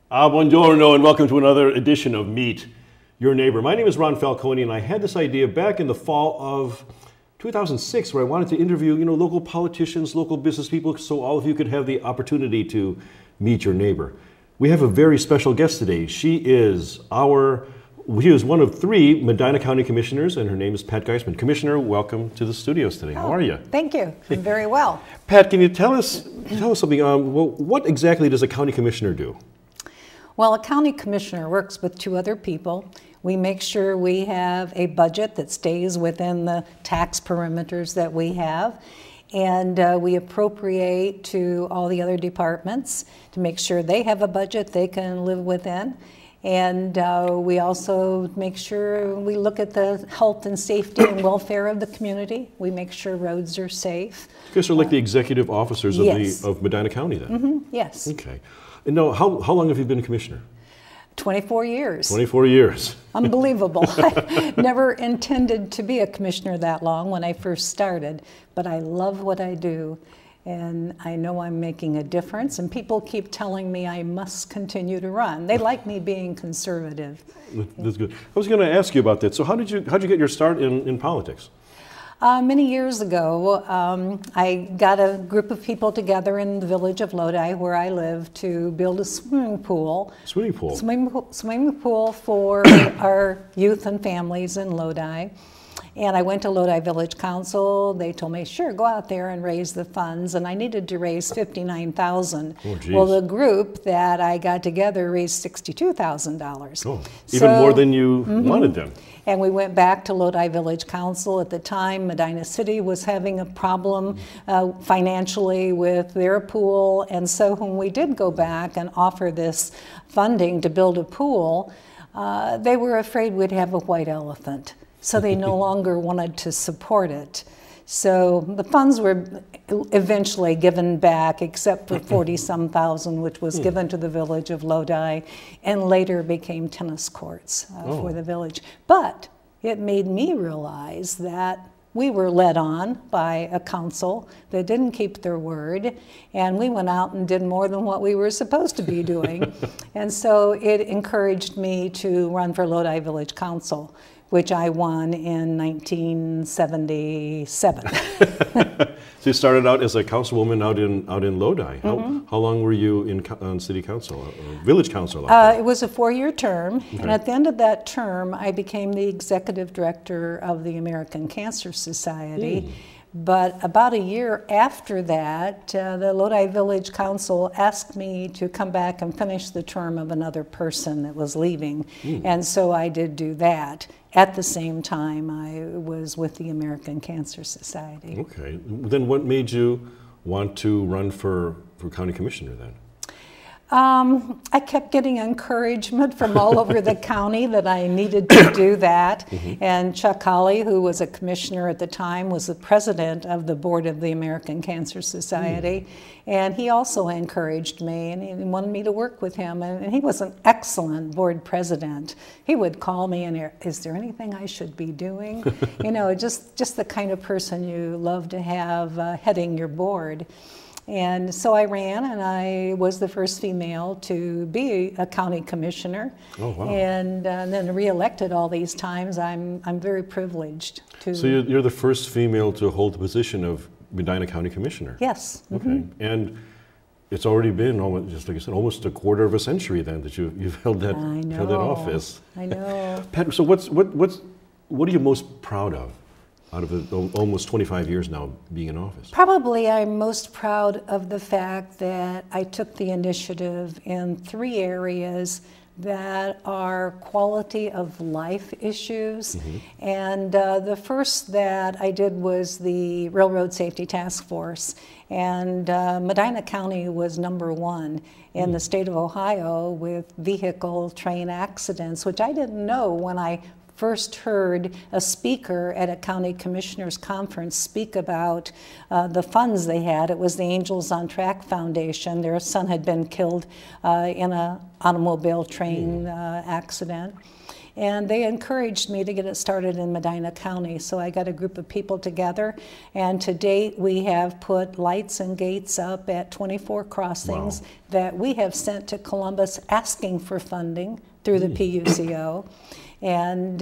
Buongiorno and welcome to another edition of Meet Your Neighbor. My name is Ron Falcone and I had this idea back in the fall of 2006 where I wanted to interview, local politicians, local business people, so all of you could have the opportunity to meet your neighbor. We have a very special guest today. She is one of 3 Medina County Commissioners, and her name is Pat Geisman. Commissioner, welcome to the studios today. How are you? Thank you. I'm very well. Pat, can you tell us something? What exactly does a county commissioner do? Well, a county commissioner works with 2 other people. We make sure we have a budget that stays within the tax perimeters that we have. And we appropriate to all the other departments to make sure they have a budget they can live within. And we also make sure we look at the health and safety and welfare of the community. We make sure roads are safe. You guys are like the executive officers yes. of Medina County then? Mm-hmm. Yes. Okay. And now, how long have you been a commissioner? 24 years. 24 years. Unbelievable. I never intended to be a commissioner that long when I first started, but I love what I do. And I know I'm making a difference, and people keep telling me I must continue to run. They like me being conservative. That's good. I was going to ask you about that. So how'd you get your start in politics? Many years ago, I got a group of people together in the village of Lodi, where I live, to build a swimming pool. Swimming pool? Swimming pool for our youth and families in Lodi. And I went to Lodi Village Council. They told me, sure, go out there and raise the funds. And I needed to raise $59,000. Oh, well, the group that I got together raised $62,000. Oh, even more than you wanted them. And we went back to Lodi Village Council. At the time, Medina City was having a problem financially with their pool. And so when we did go back and offer this funding to build a pool, they were afraid we'd have a white elephant. So they no longer wanted to support it. So the funds were eventually given back, except for 40-some thousand, which was given to the village of Lodi, and later became tennis courts for the village. But it made me realize that we were led on by a council that didn't keep their word, and we went out and did more than what we were supposed to be doing. And so it encouraged me to run for Lodi Village Council, which I won in 1977. So you started out as a councilwoman out in Lodi. How long were you on city council, or village council? It was a 4-year term, and at the end of that term, I became the executive director of the American Cancer Society. But about a year after that, the Lodi Village Council asked me to come back and finish the term of another person that was leaving. And so I did do that. At the same time, I was with the American Cancer Society. Okay. Then what made you want to run for county commissioner then? I kept getting encouragement from all over the county that I needed to do that. And Chuck Hawley, who was a commissioner at the time, was the president of the board of the American Cancer Society. And he also encouraged me, and he wanted me to work with him. And he was an excellent board president. He would call me and, is there anything I should be doing? Just the kind of person you love to have heading your board. And so I ran, and I was the first female to be a county commissioner. Oh, wow. And then reelected all these times. I'm very privileged to. So you're the first female to hold the position of Medina County Commissioner? Yes. Okay. And it's already been, just like I said, almost a quarter of a century then that you've held that office. I know. Pat, so what are you most proud of out of almost 25 years now being in office? Probably I'm most proud of the fact that I took the initiative in 3 areas that are quality of life issues. And the first that I did was the Railroad Safety Task Force. And Medina County was #1 in the state of Ohio with vehicle train accidents, which I didn't know when I first heard a speaker at a county commissioners conference speak about the funds they had. It was the Angels on Track Foundation. Their son had been killed in an automobile train accident. And they encouraged me to get it started in Medina County. So I got a group of people together, and to date we have put lights and gates up at 24 crossings that we have sent to Columbus asking for funding through the PUCO. And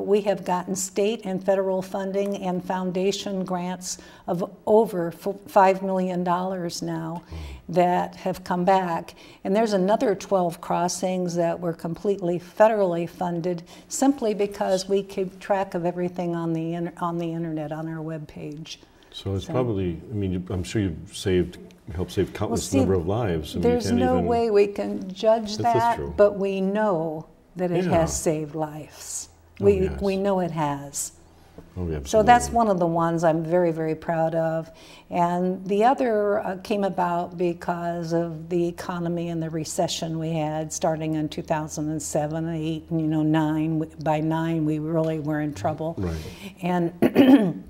we have gotten state and federal funding and foundation grants of over $5 million now that have come back. And there's another 12 crossings that were completely federally funded simply because we keep track of everything on the internet, on our webpage. So it's probably, I mean, I'm sure you've helped save countless number of lives. There's no way we can judge that, but we know that it has saved lives. We know it has. Oh, absolutely. So that's one of the ones I'm very, very proud of. And the other came about because of the economy and the recession we had starting in 2007, 8, and 9. By 9, we really were in trouble. Right. And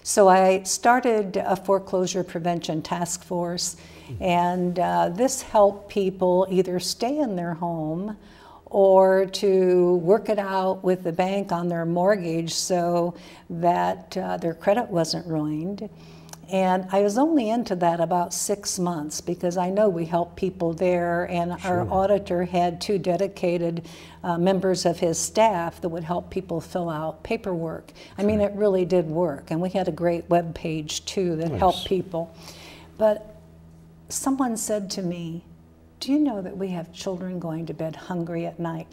so I started a foreclosure prevention task force, and this helped people either stay in their home or to work it out with the bank on their mortgage so that their credit wasn't ruined. And I was only into that about 6 months because I know we help people there, and our auditor had 2 dedicated members of his staff that would help people fill out paperwork. I mean, it really did work, and we had a great web page too that helped people. But someone said to me, "Do you know that we have children going to bed hungry at night?"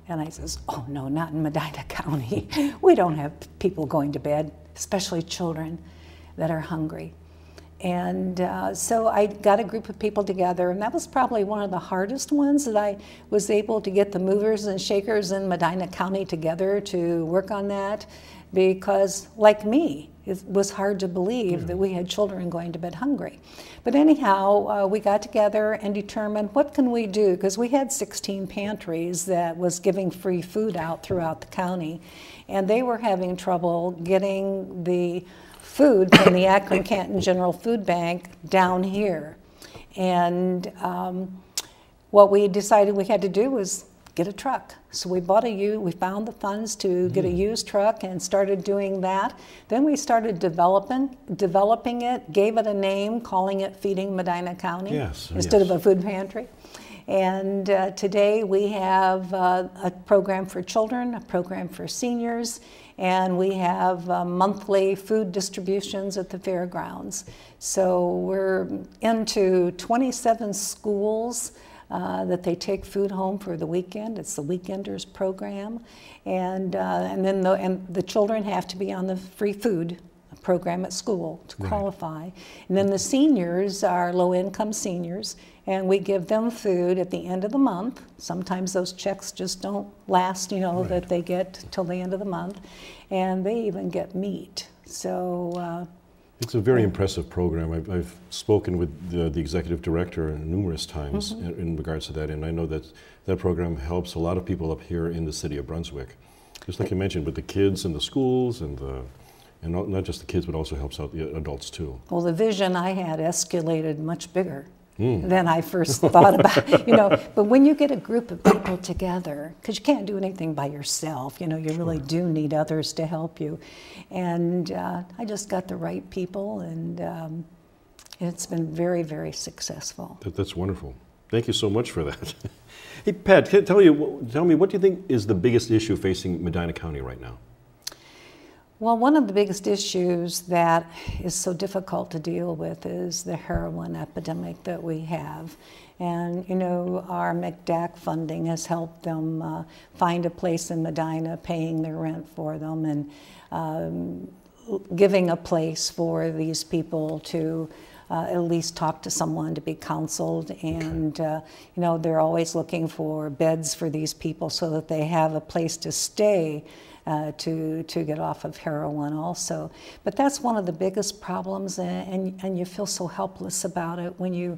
And I says, "Oh no, not in Medina County. We don't have people going to bed, especially children that are hungry." And so I got a group of people together, and that was probably one of the hardest ones that I was able to get the movers and shakers in Medina County together to work on that, because like me, it was hard to believe that we had children going to bed hungry. But anyhow, we got together and determined what can we do, because we had 16 pantries that was giving free food out throughout the county, and they were having trouble getting the food from the Akron-Canton General Food Bank down here. And what we decided we had to do was get a truck. So we found the funds to get a used truck and started doing that. Then we started developing it, gave it a name, calling it Feeding Medina County instead of a food pantry. And today we have a program for children, a program for seniors, and we have monthly food distributions at the fairgrounds. So we're into 27 schools that they take food home for the weekend. It's the Weekenders program, and then the children have to be on the free food program at school to qualify. And then the seniors are low-income seniors, and we give them food at the end of the month. Sometimes those checks just don't last, that they get till the end of the month, and they even get meat. So. It's a very impressive program. I've spoken with the executive director numerous times in regards to that, and I know that that program helps a lot of people up here in the city of Brunswick. Just like you mentioned, with the kids and the schools and not just the kids, but also helps out the adults too. Well, the vision I had escalated much bigger than I first thought about, But when you get a group of people together, because you can't do anything by yourself, you really do need others to help you. And I just got the right people, and it's been very, very successful. That's wonderful. Thank you so much for that. Hey, Pat, tell me, what do you think is the biggest issue facing Medina County right now? Well, one of the biggest issues that is so difficult to deal with is the heroin epidemic that we have. And, our McDAC funding has helped them find a place in Medina, paying their rent for them, and giving a place for these people to at least talk to someone, to be counseled. And, they're always looking for beds for these people so that they have a place to stay to get off of heroin also. But that's one of the biggest problems, and you feel so helpless about it when you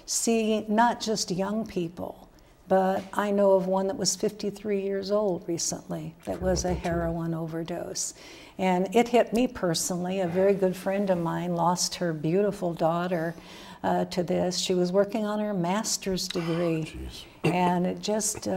see not just young people, but I know of one that was 53 years old recently that was a heroin overdose. And it hit me personally. A very good friend of mine lost her beautiful daughter to this. She was working on her master's degree, and it just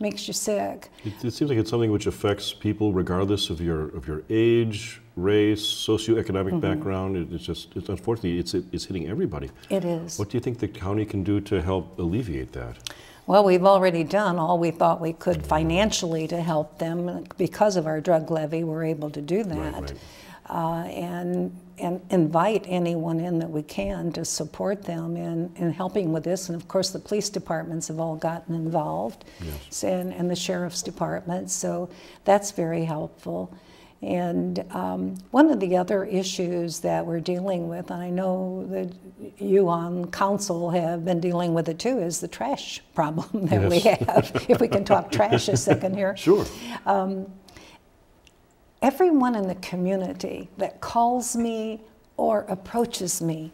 makes you sick. It seems like it's something which affects people regardless of your age, race, socioeconomic background. It's unfortunately, it's hitting everybody. It is. What do you think the county can do to help alleviate that? Well, we've already done all we thought we could financially to help them. Because of our drug levy, we're able to do that. And invite anyone in that we can to support them in helping with this. And of course, the police departments have all gotten involved, and the sheriff's department. So that's very helpful. And one of the other issues that we're dealing with, and I know that you on council have been dealing with it too, is the trash problem that we have. If we can talk trash a second here. Sure. Everyone in the community that calls me or approaches me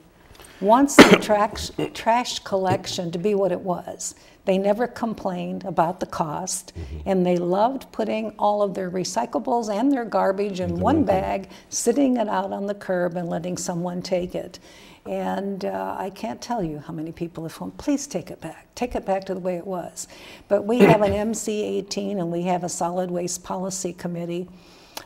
wants the trash collection to be what it was. They never complained about the cost, and they loved putting all of their recyclables and their garbage in one bag, sitting it out on the curb and letting someone take it. And I can't tell you how many people have phoned, please take it back to the way it was. But we have an MC-18 and we have a solid waste policy committee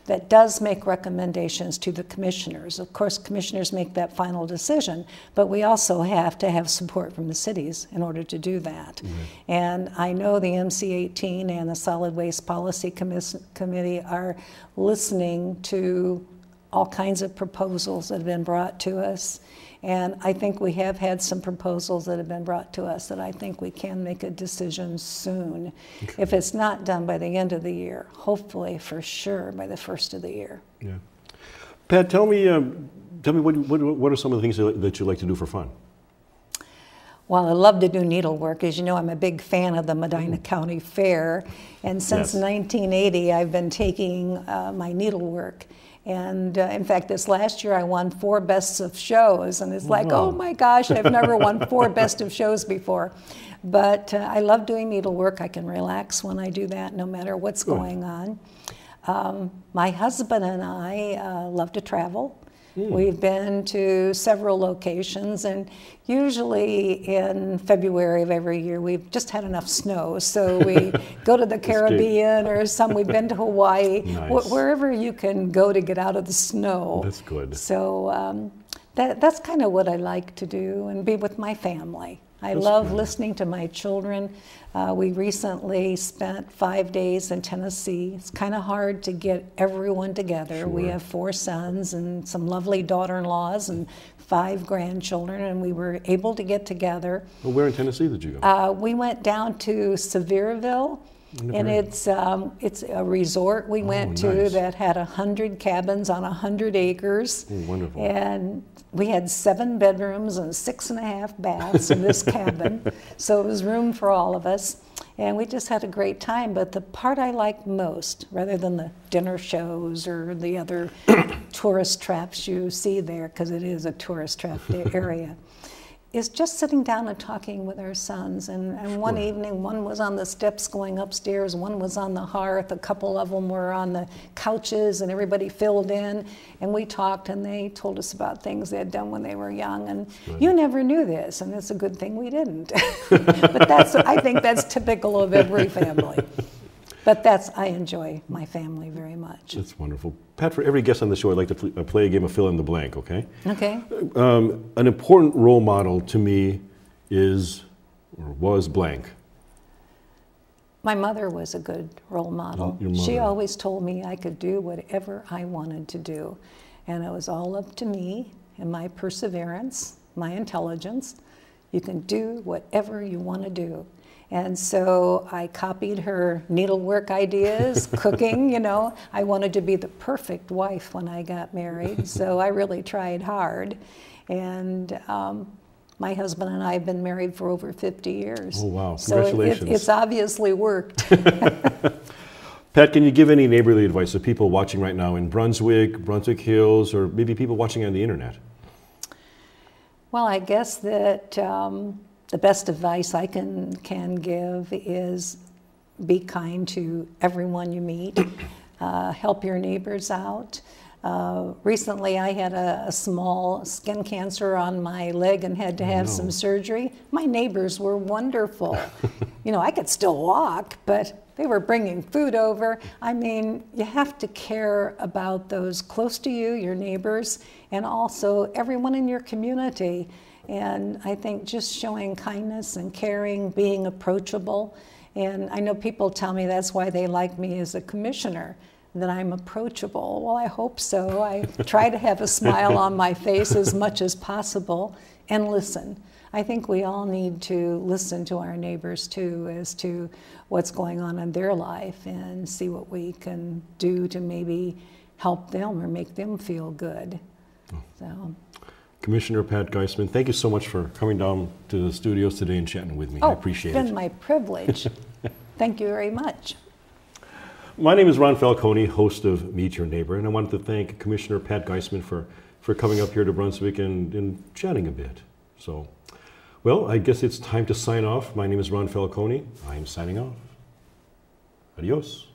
that does make recommendations to the commissioners. Of course, commissioners make that final decision, but we also have to have support from the cities in order to do that. And I know the MC-18 and the Solid Waste Policy Committee are listening to all kinds of proposals that have been brought to us. And I think we have had some proposals that have been brought to us that I think we can make a decision soon. If it's not done by the end of the year, hopefully for sure by the first of the year. Yeah. Pat, tell me what are some of the things that you like to do for fun? Well, I love to do needlework. As you know, I'm a big fan of the Medina County Fair. And since 1980, I've been taking my needlework. And in fact, this last year I won 4 bests of shows, and it's like, oh my gosh, I've never won 4 best of shows before. But I love doing needlework. I can relax when I do that, no matter what's going on. My husband and I love to travel. We've been to several locations, and usually in February of every year we've just had enough snow, so we go to the Caribbean, or we've been to Hawaii, wherever you can go to get out of the snow. That's good. So that's kind of what I like to do, and be with my family. I love listening to my children. We recently spent 5 days in Tennessee. It's kind of hard to get everyone together. We have 4 sons and some lovely daughter-in-laws and 5 grandchildren, and we were able to get together. Well, where in Tennessee did you go? We went down to Sevierville, and it's a resort we went to that had 100 cabins on 100 acres. Oh, wonderful. And we had 7 bedrooms and 6.5 baths in this cabin, so it was room for all of us. And we just had a great time. But the part I liked most, rather than the dinner shows or the other tourist traps you see there, because it is a tourist trap area, is just sitting down and talking with our sons. And one evening, one was on the steps going upstairs, one was on the hearth, a couple of them were on the couches, and everybody filled in. And we talked, and they told us about things they had done when they were young. And you never knew this, and it's a good thing we didn't. But I think that's typical of every family. But I enjoy my family very much. That's wonderful. Pat, for every guest on the show, I'd like to play a game of fill in the blank, okay? Okay. An important role model to me was blank. My mother was a good role model. Your mother. She always told me I could do whatever I wanted to do. And it was all up to me and my perseverance, my intelligence. You can do whatever you want to do. And so I copied her needlework ideas, cooking, you know. I wanted to be the perfect wife when I got married, so I really tried hard. And my husband and I have been married for over 50 years. Oh, wow. So Congratulations. it's obviously worked. Pat, can you give any neighborly advice to people watching right now in Brunswick, Brunswick Hills, or maybe people watching on the internet? Well, I guess that the best advice I can give is be kind to everyone you meet. Help your neighbors out. Recently I had a small skin cancer on my leg and had to have some surgery. My neighbors were wonderful. You know, I could still walk, but They were bringing food over. I mean, you have to care about those close to you, your neighbors, and also everyone in your community. And I think just showing kindness and caring, being approachable. And I know people tell me that's why they like me as a commissioner, that I'm approachable. Well, I hope so. I try to have a smile on my face as much as possible and listen. I think we all need to listen to our neighbors too as to what's going on in their life and see what we can do to maybe help them or make them feel good. So. Commissioner Pat Geisman, thank you so much for coming down to the studios today and chatting with me. I appreciate it. It's been my privilege. Thank you very much. My name is Ron Falcone, host of Meet Your Neighbor, and I wanted to thank Commissioner Pat Geisman for coming up here to Brunswick and chatting a bit. So, well, I guess it's time to sign off. My name is Ron Falcone. I am signing off. Adios.